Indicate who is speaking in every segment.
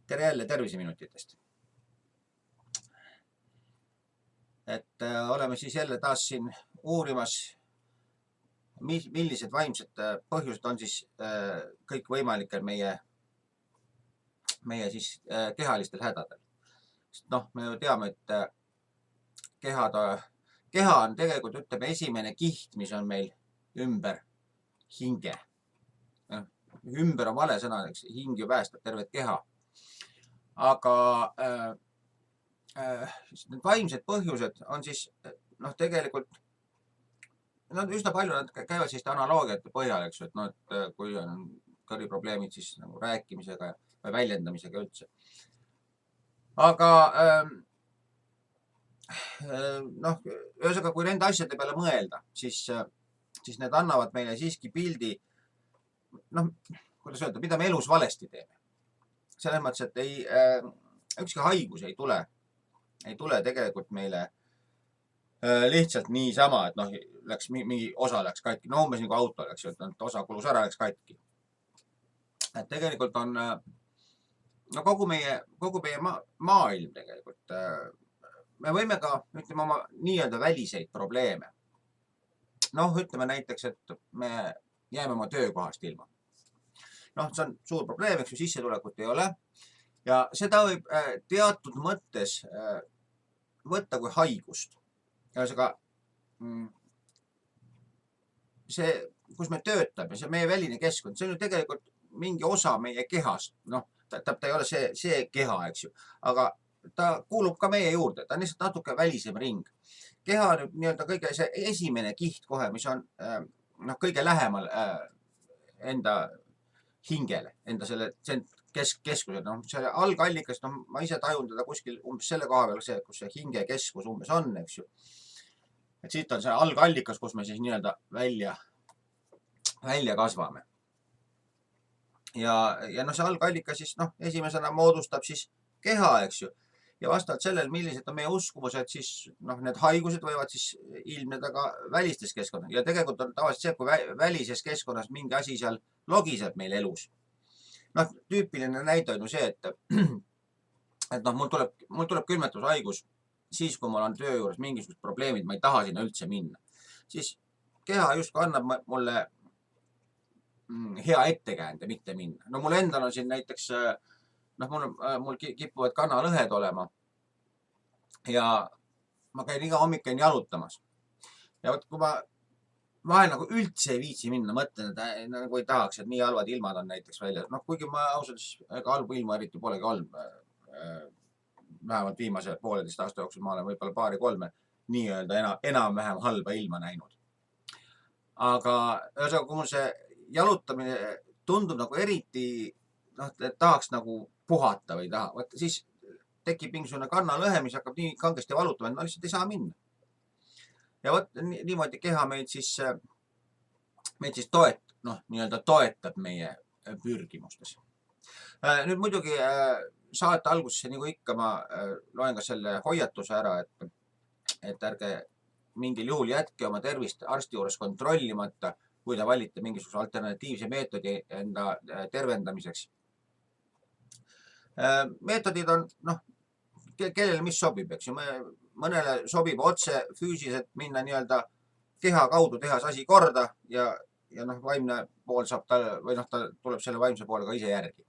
Speaker 1: Tere jälle terviseminutitest. Oleme siis jälle taas siin uurimas, millised vaimsed põhjused on siis kõik võimalikel meie siis kehalistel hädadel. Noh, me ju teame, et keha on tegelikult, ütleme, esimene kiht, mis on meil ümber hinge. Ümber on vale sõna, eks hing ju päästab tervet keha. Aga need vaimsed põhjused on siis, noh, tegelikult, nad üsna palju nad käivad selliste analoogiate põhjal, eks ju, et noh, et kui on kõriprobleemid siis nagu rääkimisega või väljendamisega üldse. Aga noh, ühesõnaga, kui nende asjade peale mõelda, siis need annavad meile siiski pildi, noh, kuidas öelda, mida me elus valesti teeme. Selles mõttes, et ükski haigus ei tule tegelikult meile lihtsalt niisama, et noh, mingi osa läks katki. No umbes nagu auto läks, et osa kulus ära, läks katki. Et tegelikult on kogu meie maailm tegelikult. Me võime ka, ütleme, oma nii-öelda väliseid probleeme. Noh, ütleme näiteks, et me jääme oma töökohast ilma. Noh, see on suur probleem, eks ju, sissetulekut ei ole. Ja seda võib teatud mõttes võtta kui haigust. Ühesõnaga, see, kus me töötame, see meie väline keskkond, see on ju tegelikult mingi osa meie kehast. Noh, ta ei ole see keha, eks ju, aga ta kuulub ka meie juurde, ta on lihtsalt natuke välisem ring. Keha on nii-öelda kõige see esimene kiht kohe, mis on kõige lähemal enda hingele, enda selle keskused. No, selle algallikas, no, ma ise tajun teda kuskil umbes selle koha peal, kus see hinge keskus umbes on, eks ju. Et siit on see algallikas, kus me siis nii-öelda välja kasvame. Ja noh, see algallikas siis, noh, esimesena moodustab siis keha, eks ju. Ja vastavalt sellel, millised on meie uskumused, siis noh, need haigused võivad siis ilmneda ka välistes keskkonnas. Ja tegelikult on tavaliselt see, kui välises keskkonnas mingi asi seal logiseb meil elus. Noh, tüüpiline näide on ju see, et noh, mul tuleb külmetushaigus siis, kui mul on töö juures mingisugused probleemid, ma ei taha sinna üldse minna. Siis keha justkui annab mulle hea ettekäände mitte minna. No mul endal on siin näiteks, noh, mul kipuvad kannalõhed olema ja ma käin iga hommik jalutamas. Ja võt, kui ma vahel nagu üldse ei viitsi minna, mõtlen, et nagu ei tahaks, et nii halvad ilmad on näiteks välja. Noh, kuigi ma ausalt, ega halbu ilma eriti polegi olnud. Vähemalt viimase 1,5 aasta jooksul ma olen võib-olla 2-3 nii-öelda enam-vähem halba ilma näinud. Aga ühesõnaga, kui mul see jalutamine tundub nagu eriti, noh, et tahaks nagu puhata või taha, siis tekib mingisugune kannalõhe, mis hakkab nii kangesti valutama, et ma lihtsalt ei saa minna. Ja võt, niimoodi keha meid siis toetab meie pürgimustes. Nüüd muidugi saate algusesse, nagu ikka, ma loen ka selle hoiatuse ära, et ärge mingil juhul jätke oma tervist arsti juures kontrollimata, kui te valite mingisuguse alternatiivse meetodi enda tervendamiseks. Meetodid on, noh, kellele mis sobib, eks ju. Mõnele sobib otse füüsiliselt minna nii-öelda keha kaudu teha see asi korda ja noh, vaimne pool saab või noh, ta tuleb selle vaimse poole ka ise järgi.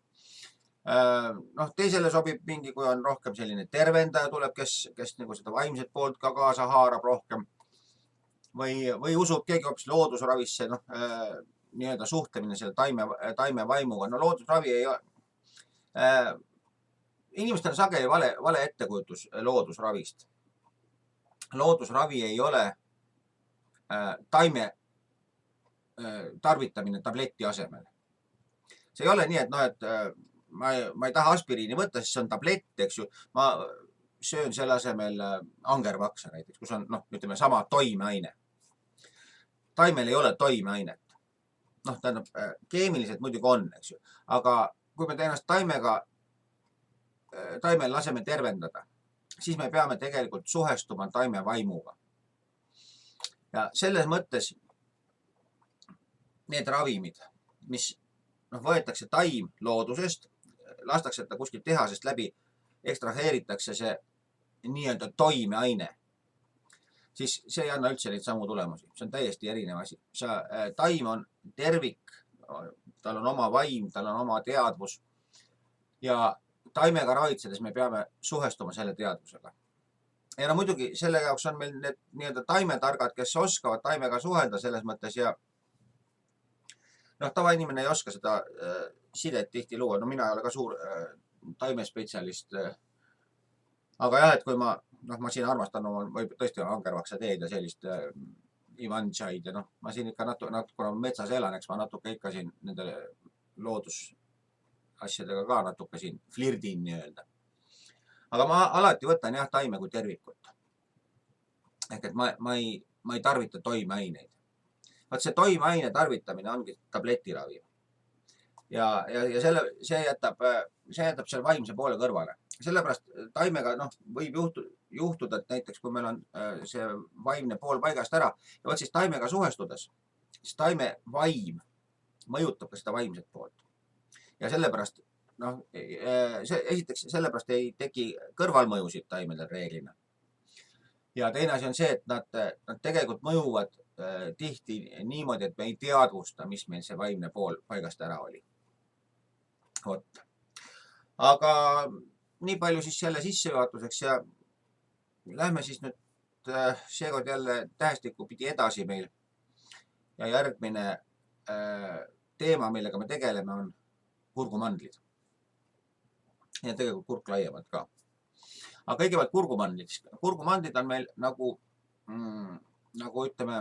Speaker 1: Noh, teisele sobib mingi, kui on rohkem selline tervendaja tuleb, kes nagu seda vaimset poolt ka kaasa haarab rohkem või usub keegi hoopis loodusravisse, noh, nii-öelda suhtlemine selle taime vaimuga. No loodusravi ei ole. Inimestel on sageli vale ettekujutus loodusravist. Loodusravi ei ole taime tarvitamine tableti asemel. See ei ole nii, et noh, et ma ei taha aspiriini võtta, siis see on tablett, eks ju. Ma söön selle asemel angervaksa näiteks, kus on, noh, ütleme sama toimeaine. Taimel ei ole toimeainet. Noh, tähendab, keemiliselt muidugi on, eks ju. Aga kui me ennast taimel laseme tervendada, siis me peame tegelikult suhestuma taime vaimuga. Ja selles mõttes need ravimid, mis võetakse taim loodusest, lastakse ta kuskilt tehasest läbi, ekstraheeritakse see nii-öelda toimeaine, siis see ei anna üldse neid samu tulemusi. See on täiesti erinev asi. Taim on tervik, tal on oma vaim, tal on oma teadvus ja taimega ravitsedes me peame suhestuma selle teadvusega. Ja muidugi selle jaoks on meil need nii-öelda taimetargad, kes oskavad taimega suhelda selles mõttes ja tavainimene ei oska seda sidet tihti luua. Mina ei ole ka suur taimespetsialist. Aga jah, et kui ma siin armastan või tõesti angervaksa teed ja sellist Ivan-Chaid ja ma siin ikka natuke metsas elan, eks ma natuke ikka siin nende loodusasjadega ka natuke siin flirdin nii-öelda. Aga ma alati võtan jah taime kui tervikut. Ehk et ma ei tarvita toimeaineid. Vaat see toimeaine tarvitamine ongi tabletiravi. Ja see jätab selle vaimse poole kõrvale. Sellepärast taimega võib juhtuda, et näiteks kui meil on see vaimne pool paigast ära ja võt siis taimega suhestudes, siis taime vaim mõjutab ka seda vaimset poolt. Ja sellepärast, esiteks sellepärast ei teki kõrvalmõjusid taimedel reeglina. Ja teine asi on see, et nad tegelikult mõjuvad tihti niimoodi, et me ei teadvusta, mis meil see vaimne pool paigast ära oli. Vot. Aga nii palju siis selle sissejuhatuseks ja lähme siis nüüd seekord jälle tähestiku pidi edasi meil. Ja järgmine teema, millega me tegeleme, on kurgumandlid. Ja tegelikult kurk laiemalt ka. Aga kõigepealt kurgumandlid. Kurgumandlid on meil nagu ütleme,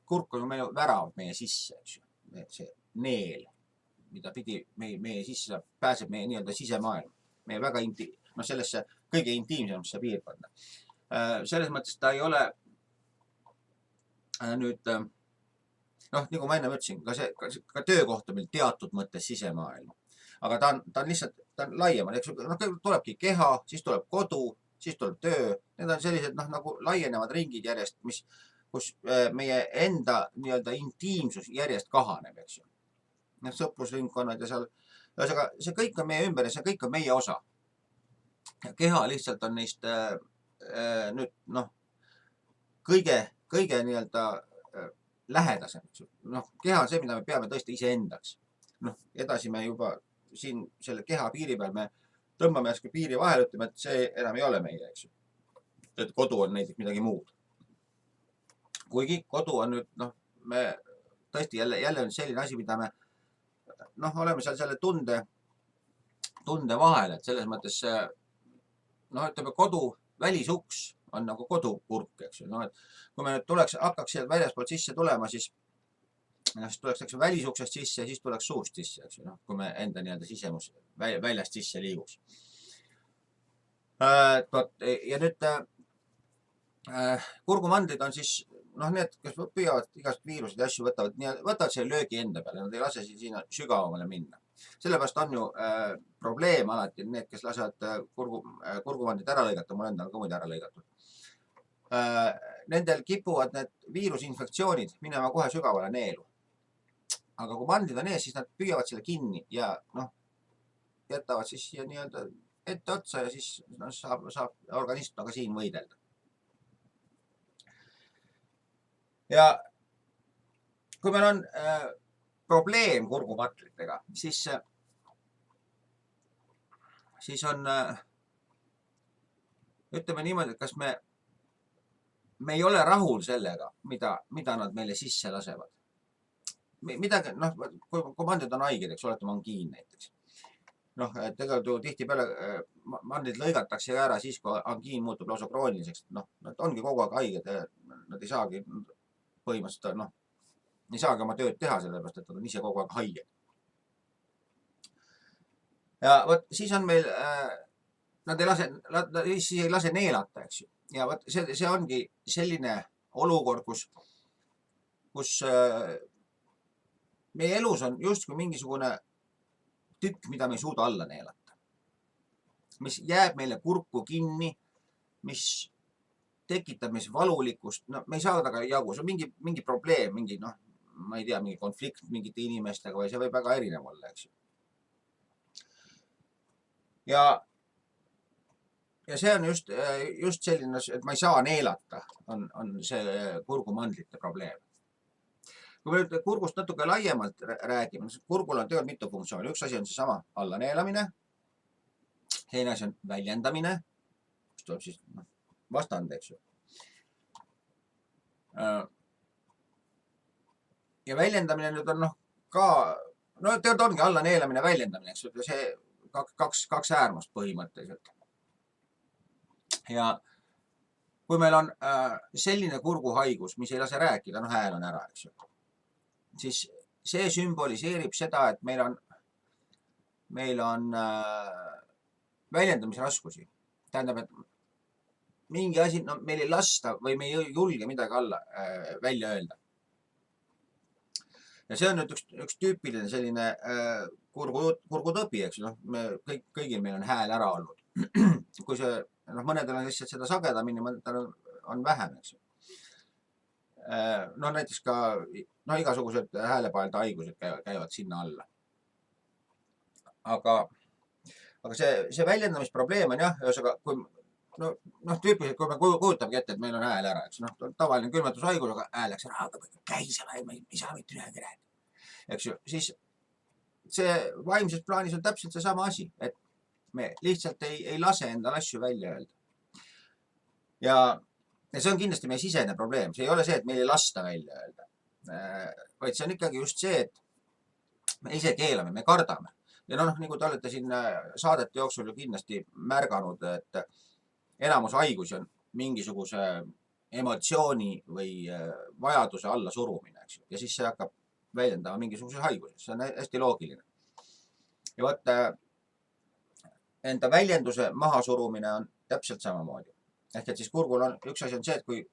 Speaker 1: kurk on meil värav meie sisse, see neel, mida pidi meie sisse pääseb meie nii-öelda sisemaailma, meie väga sellesse kõige intiimsemasse piirkonda. Selles mõttes ta ei ole nüüd, nagu ma enne ütlesin, ka töökoht on meil teatud mõttes sisemaailma. Aga ta on lihtsalt, ta on laiemal, eks tulebki keha, siis tuleb kodu, siis tuleb töö. Need on sellised nagu laienevad ringid järjest, kus meie enda nii-öelda intiimsus järjest kahaneb, eks ju. Sõprusringkonnad ja seal. See kõik on meie ümber ja see kõik on meie osa. Keha lihtsalt on neist nüüd kõige nii-öelda lähedasem. Keha on see, mida me peame tõesti iseendaks. Edasi me juba siin selle keha piiri peal me tõmbame äsken piiri vahel, ütleme, et see enam ei ole meie, eks ju. Et kodu on näiteks midagi muud. Kuigi kodu on nüüd, me tõesti jälle on selline asi, mida me oleme seal selle tunde vahel, et selles mõttes ütleme, kodu välisuks on nagu kodukurk, eks ju. Kui me nüüd hakkaks sealt väljaspoolt sisse tulema, siis tuleks välisuksest sisse ja siis tuleks suust sisse, eks ju, kui me enda nii-öelda sisemus väljast sisse liiguks. Ja nüüd kurgumandlid on siis, need, kes püüavad igast viirused ja asju võtavad selle löögi enda peale, nad ei lase sinna sügavamale minna. Sellepärast on ju probleem alati, need, kes lasevad kurgumandlid ära lõigata, mul endal ka muide ära lõigatud. Nendel kipuvad need viirusinfektsioonid minema kohe sügavale neelu. Aga kui mandlid on ees, siis nad püüavad selle kinni ja jätavad siis siia nii-öelda ette otsa ja siis saab organism ka siin võidelda. Ja kui meil on probleem kurgumandlitega, siis on, ütleme niimoodi, et kas me ei ole rahul sellega, mida nad meile sisse lasevad. Midagi, kui mandlid on haiged, eks olete mangiin näiteks. Tegelikult tihtipeale mandlid lõigatakse ära siis, kui angiin muutub lausa krooniliseks. Nad ongi kogu aeg haiged, nad ei saagi põhimõtteliselt, ei saagi oma tööd teha, sellepärast, et nad on ise kogu aeg haiged. Ja võt, siis on meil, nad ei lase neelata, eks ju. Ja võt, see ongi selline olukord, kus meie elus on justkui mingisugune tükk, mida me ei suuda alla neelata. Mis jääb meile kurku kinni, mis tekitab meis valulikkust. Me ei saa taga jagu, see on mingi probleem, ma ei tea, mingi konflikt mingite inimestega või see võib väga erinev olla, eks ju. Ja see on just selline, et ma ei saa neelata, on see kurgumandlite probleem. Kui me nüüd kurgust natuke laiemalt räägime, siis kurgul on tegelikult mitu funktsiooni. Üks asi on seesama allaneelamine, teine asi on väljendamine, mis tuleb siis vastand, eks ju. Ja väljendamine nüüd on tegelikult ongi allaneelamine väljendamine, eks ju, see kaks äärmust põhimõtteliselt. Ja kui meil on selline kurguhaigus, mis ei lase rääkida, hääl on ära, eks ju, siis see sümboliseerib seda, et meil on väljendamisraskusi. Tähendab, et mingi asi, meil ei lasta või me ei julge midagi välja öelda. Ja see on nüüd üks tüüpiline selline kurgutõbi, eks ju, kõigil meil on hääl ära olnud. Kui see, mõnedel on lihtsalt seda sagedamini, mõnedel on vähem, eks ju. Näiteks ka igasugused häälepaelde haigused käivad sinna alla. Aga see väljendamisprobleem on jah, kui tüüpiliselt, kui me kujutamegi ette, et meil on hääl ära, eks tavaline külmetushaigus, aga hääl läks ära, aga käisema, ei saa mitte midagi rääkida. Eks ju, siis see vaimses plaanis on täpselt seesama asi, et me lihtsalt ei lase endal asju välja öelda. Ja see on kindlasti meie sisene probleem, see ei ole see, et meil ei lasta välja öelda, vaid see on ikkagi just see, et me ise keelame, me kardame. Ja nagu te olete siin saadete jooksul ju kindlasti märganud, et enamus haigusi on mingisuguse emotsiooni või vajaduse alla surumine, eks ju. Ja siis see hakkab väljendama mingisuguse haiguses, see on hästi loogiline. Ja võtta enda väljenduse maha surumine on täpselt samamoodi. Ehk et siis kurgul on, üks asi on see, et kui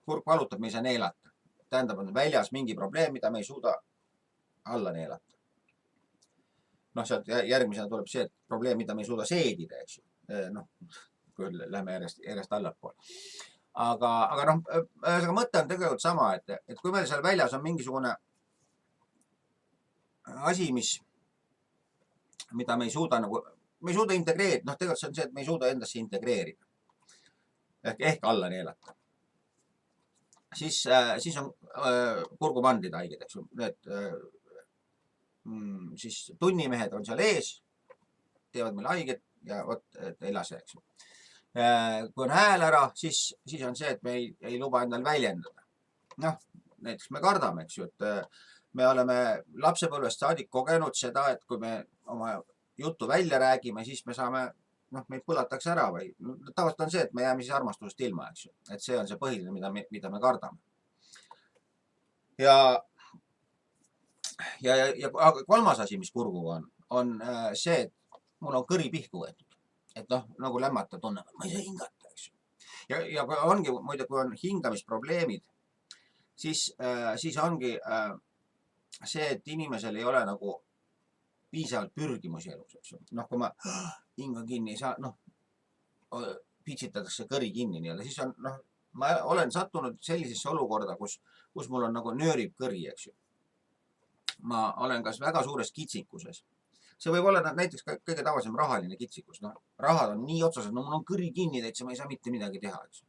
Speaker 1: kurg valutab, me ei saa neelata. Tähendab, on väljas mingi probleem, mida me ei suuda alla neelata. Sealt järgmisena tuleb see, et probleem, mida me ei suuda seedida, eks ju. Kui lähme järjest allapool. Aga mõte on tegelikult sama, et kui meil seal väljas on mingisugune asi, mida me ei suuda integreerida, tegelikult see on see, et me ei suuda endasse integreerida. Ehk alla neelata. Siis on kurgumandlid haiged, eks ju. Siis tunnimehed on seal ees, teevad meil haiget ja ei lase, eks ju. Kui on hääl ära, siis on see, et me ei luba endal väljendada. Näiteks me kardame, eks ju, et me oleme lapsepõlvest saadik kogenud seda, et kui me oma juttu välja räägime, siis me saame, meid põlatakse ära või tavaliselt on see, et me jääme siis armastusest ilma, eks ju. Et see on see põhiline, mida me kardame. Ja kolmas asi, mis kurguga on see, et mul on kõri pihku võetud. Et nagu lämmata tunneb, ma ei saa hingata, eks ju. Ja ongi, muide, kui on hingamisprobleemid, siis ongi see, et inimesel ei ole nagu piisavalt pürgimusi elus, eks ju. Kui ma hingan kinni, ei saa, pitsitatakse kõri kinni nii-öelda, siis on, ma olen sattunud sellisesse olukorda, kus mul on nagu nöörib kõri, eks ju. Ma olen kas väga suures kitsikuses. See võib olla näiteks kõige tavalisem rahaline kitsikus. Rahad on nii otsas, et mul on kõri kinni täitsa, ma ei saa mitte midagi teha, eks.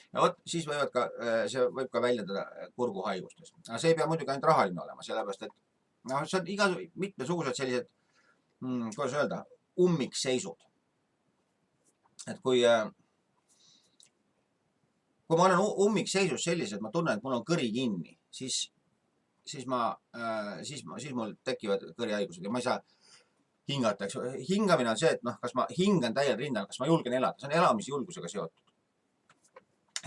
Speaker 1: Ja siis see võib ka väljendada kurguhaigustes. Aga see ei pea muidugi ainult rahaline olema, sellepärast, et see on mitmesugused sellised, kuidas öelda, ummikseisud. Et kui ma olen ummikseisus sellised, ma tunnen, et mul on kõri kinni, siis mul tekivad kõrihaigused ja ma ei saa hingata, eks. Hingamine on see, et kas ma hingan täiel rinnal, kas ma julgen elada, see on elamisjulgusega seotud.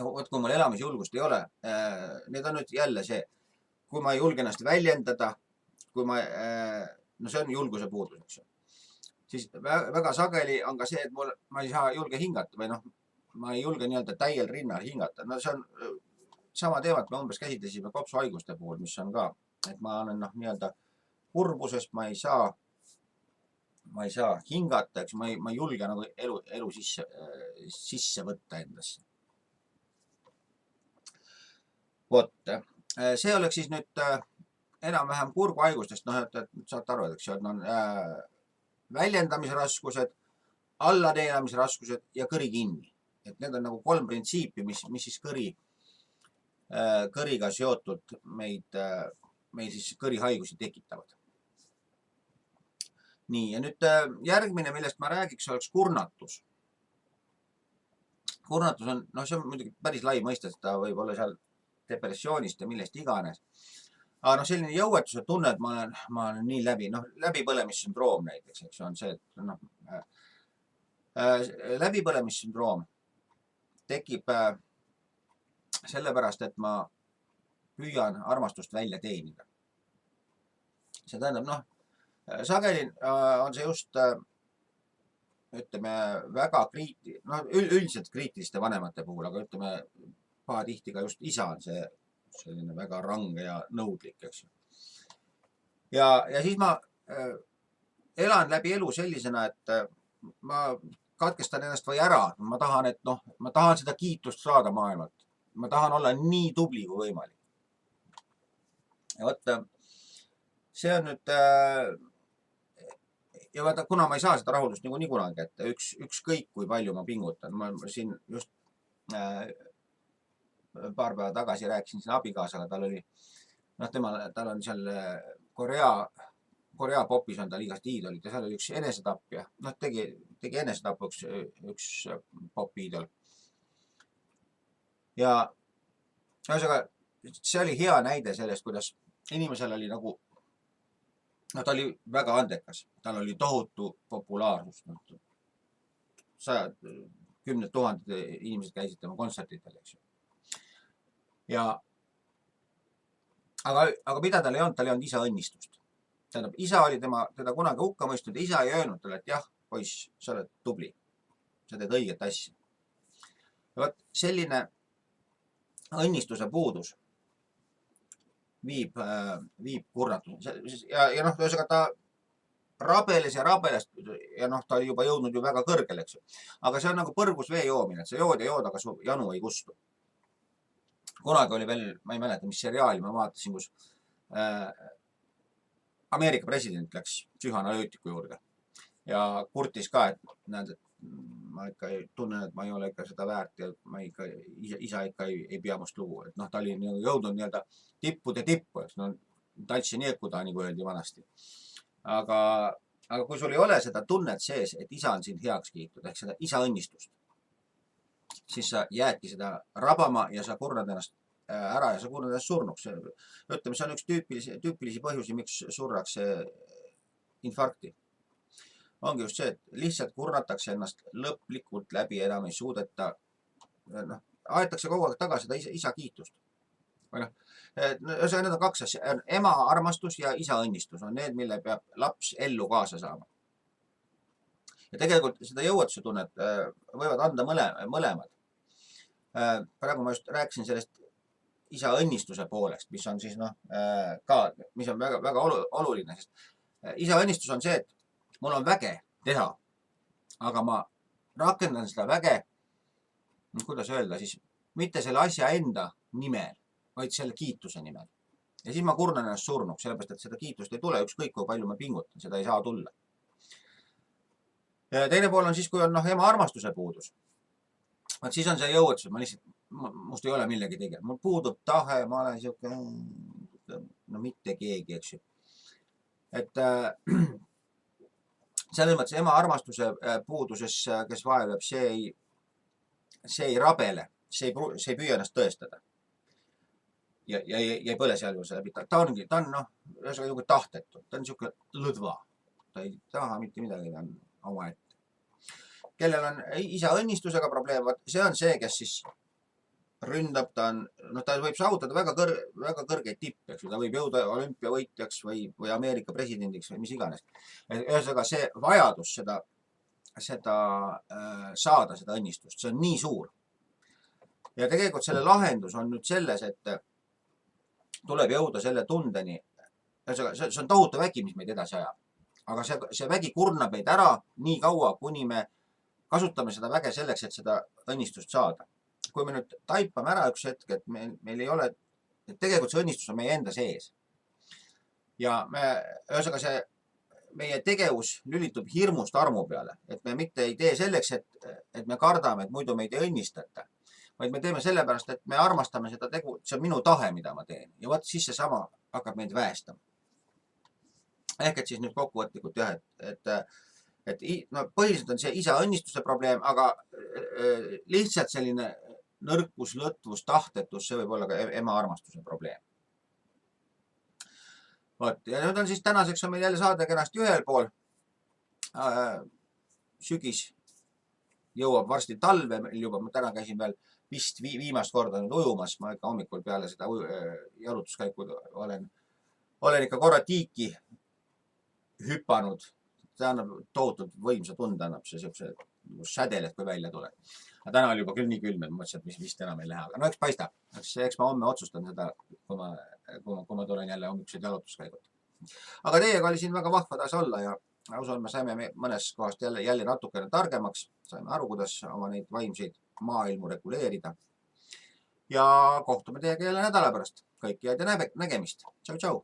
Speaker 1: Kui mul elamisjulgust ei ole, need on nüüd jälle see, kui ma ei julge ennast väljendada, see on julguse puudus, eks. Siis väga sageli on ka see, et ma ei saa julge hingata või ma ei julge nii-öelda täiel rinnal hingata. See on sama teemat, me umbes käsitlesime kopsuhaiguste puhul, mis on ka, et ma olen nii-öelda kurbusest, ma ei saa hingata, eks ma ei julge nagu elu sisse võtta endasse. Vot, see oleks siis nüüd enam-vähem kurguhaigustest, noh, et saate aru, eks ju, et on väljendamisraskused, allaneelamisraskused ja kõri kinni. Et need on nagu 3 printsiipi, mis siis kõriga seotud meil siis kõrihaigusi tekitavad. Nii, ja nüüd järgmine, millest ma räägiks, oleks kurnatus. Kurnatus on, noh, see on muidugi päris lai mõiste, ta võib olla seal depressioonist ja millest iganes. Aga noh, selline jõuetuse tunne, et ma olen nii läbipõlemissündroom näiteks, eks on see, et noh, läbipõlemissündroom tekib sellepärast, et ma püüan armastust välja teenida. See tähendab, noh, sageli on see just, ütleme, väga üldiselt kriitiliste vanemate puhul, aga ütleme, pahatihti ka just isa on see selline väga range ja nõudlik, eks ju. Ja siis ma elan läbi elu sellisena, et ma katkestan ennast või ära. Ma tahan seda kiitust saada maailmalt. Ma tahan olla nii tubli kui võimalik. Ja võtta, see on nüüd, ja vaata, kuna ma ei saa seda rahuldust nii kunagi, et ükskõik kui palju ma pingutan. Ma siin just paar päeva tagasi rääkisin siin abikaasaga, tal on seal Korea popis on tal igast iidolid ja seal oli üks enesetapp ja tegi enesetapuks üks popiidol. Ja see oli hea näide sellest, kuidas inimesel oli nagu, ta oli väga andekas, tal oli tohutu populaarsus. 10 000 inimesed käisid tema kontsertitel, eks ju. Aga mida tal ei olnud isa õnnistust. Tähendab, isa oli teda kunagi hukka mõistnud ja isa ei öelnud talle, et jah, poiss, sa oled tubli, sa teed õiget asja. Ja võt, selline õnnistuse puudus viib kurnatus. Ja noh, ühesõnaga ta rabeles ja ta oli juba jõudnud ju väga kõrgele, eks ju. Aga see on nagu põrgus vee joomine, et sa jood ja jood, aga su janu ei kustu. Kunagi oli veel, ma ei mäleta, mis seriaali ma vaatasin, kus Ameerika president läks psühhanalüütiku juurde ja kurtis ka, et näed, et ma ikka tunnen, et ma ei ole ikka seda väärt ja ma ikka, isa ikka ei pea must lugu. Et noh, ta oli jõudnud nii-öelda tippude tippu, eks no, tantsi niekuda, nagu öeldi vanasti. Aga kui sul ei ole seda tunnet sees, et isa on sind heaks kiitud, ehk seda isa õnnistust, siis sa jäädki seda rabama ja sa kurnad ennast ära ja sa kurnad ennast surnuks. Ütleme, see on üks tüüpilisi põhjusi, miks surrakse infarkti. Ongi just see, et lihtsalt kurnatakse ennast lõplikult läbi, enam ei suudeta, aetakse kogu aeg taga seda isa kiitust. Või noh, need on 2 asja. Ema armastus ja isa õnnistus on need, mille peab laps ellu kaasa saama. Ja tegelikult seda jõuetuse tunnet võivad anda mõlemad. Praegu ma just rääkisin sellest isa õnnistuse poolest, mis on siis mis on väga, väga oluline, sest isa õnnistus on see, et mul on väge teha, aga ma rakendan seda väge, kuidas öelda siis, mitte selle asja enda nimel, vaid selle kiituse nimel. Ja siis ma kurnan ennast surnuks, sellepärast, et seda kiitust ei tule, ükskõik kui palju ma pingutan, seda ei saa tulla. Ja teine pool on siis, kui on ema armastuse puudus. Siis on see jõuetus, must ei ole millegi tegema. Mul puudub tahe, ma olen siuke, mitte keegi, eks ju. Et selles mõttes ema armastuse puuduses, kes vaevleb, see ei rabele, see ei püüa ennast tõestada. Ja ei põle sealjuures läbi. Ta on ühesõnaga tahtetu, ta on siuke lõdva. Ta ei taha mitte midagi, ta on omaette. Kellel on isa õnnistusega probleem, see on see, kes siis ründab, ta võib saavutada väga kõrgeid tippe, eks ju, ta võib jõuda olümpiavõitjaks või Ameerika presidendiks või mis iganes. Ühesõnaga see vajadus seda saada, seda õnnistust, see on nii suur. Ja tegelikult selle lahendus on nüüd selles, et tuleb jõuda selle tundeni, see on tohutu vägi, mis meid edasi ajab. Aga see vägi kurnab meid ära nii kaua, kuni me kasutame seda väge selleks, et seda õnnistust saada. Kui me nüüd taipame ära üks hetk, et meil ei ole, et tegelikult see õnnistus on meie enda sees. ja ühesõnaga see meie tegevus lülitub hirmust armu peale, et me mitte ei tee selleks, et me kardame, et muidu meid ei õnnistata, vaid me teeme sellepärast, et me armastame seda tegu, see on minu tahe, mida ma teen ja vot siis seesama hakkab meid väestama. Ehk et siis nüüd kokkuvõtlikult jah, et no põhiliselt on see isa õnnistuse probleem, aga lihtsalt selline nõrkus, lõtvus, tahtetus, see võib olla ka ema armastuse probleem. Vot, ja nüüd on siis tänaseks on meil jälle saade kenasti ühel pool. Sügis jõuab varsti talve, meil juba, ma täna käisin veel vist viimast korda nüüd ujumas, ma ikka hommikul peale seda jalutuskäiku olen ikka korra tiiki hüpanud. See annab tohutult võimsa tunde, annab see siukse sädelet, kui välja tuleb. Aga täna oli juba küll nii külm, et mõtlesin, et vist enam ei lähe. Aga no eks paistab. Eks ma homme otsustan seda, kui ma tulen jälle hommikused jalutuskäigud. Aga teiega oli siin väga vahva taas olla ja usun, me saime mõnes kohast jälle natukene targemaks. Saime aru, kuidas oma neid vaimseid maailmu reguleerida. Ja kohtume teiega jälle nädala pärast. Kõiki head ja nägemist. Tšau, tšau!